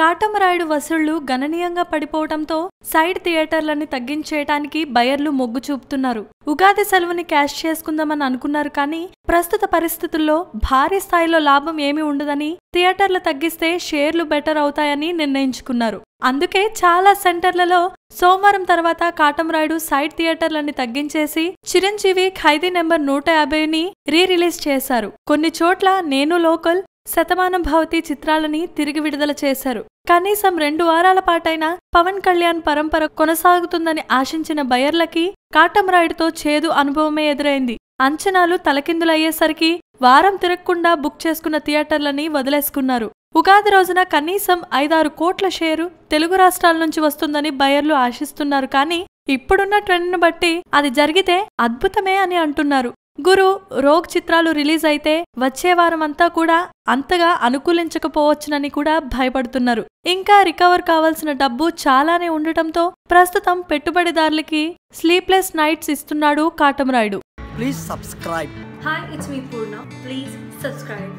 కాటమరాయుడు వసూళ్లు గణనీయంగా పడిపోవడంతో సైడ్ థియేటర్లని తగ్గించేయటానికి బయర్లు మొగ్గు చూపుతున్నారు. ఉగాది సెలవుని క్యాష్ చేసుకుందామని అనుకున్నారు కానీ ప్రస్తుత పరిస్థితుల్లో భారీ స్థాయిలో లాభం ఏమీ ఉండదని థియేటర్లు తగ్గిస్తే షేర్లు బెటర్ అవుతాయని నిర్ణయించుకున్నారు. అందుకే చాలా సెంటర్లలో సోమవారం తర్వాత కాటమరాయుడు సైడ్ థియేటర్లని తగ్గించేసి చిరంజీవి ఖైదీ నెంబర్ 150ని రిలీజ్ చేశారు. కొన్ని చోట్ల నేను లోకల్, శతమానం భవతి చిత్రాలని తిరిగి విడుదల చేశారు. కనీసం 2 వారాల పాటైనా పవన్ కళ్యాణ్ పరంపర కొనసాగుతుందని ఆశించిన బయర్లకి కాటమరాయుడుతో చేదు అనుభవమే ఎదురైంది. అంచనాలు తలకిందులయ్యేసరికి వారం తిరగకుండా బుక్ చేసుకున్న థియేటర్లని వదిలేసుకున్నారు. ఉగాది రోజున కనీసం 5-6 కోట్ల షేరు తెలుగు రాష్ట్రాల నుంచి వస్తుందని బయర్లు ఆశిస్తున్నారు. కానీ ఇప్పుడున్న ట్రెండ్ను బట్టి అది జరిగితే అద్భుతమే అని అంటున్నారు. గురు, రోగ్ చిత్రాలు రిలీజ్ అయితే వచ్చే వారం అంతా కూడా అంతగా అనుకూలించకపోవచ్చునని కూడా భయపడుతున్నారు. ఇంకా రికవర్ కావాల్సిన డబ్బు చాలానే ఉండటంతో ప్రస్తుతం పెట్టుబడిదారులకి స్లీప్లెస్ నైట్స్ ఇస్తున్నాడు Katamarayudu. Please subscribe. Hi, it's me Purna. Please subscribe.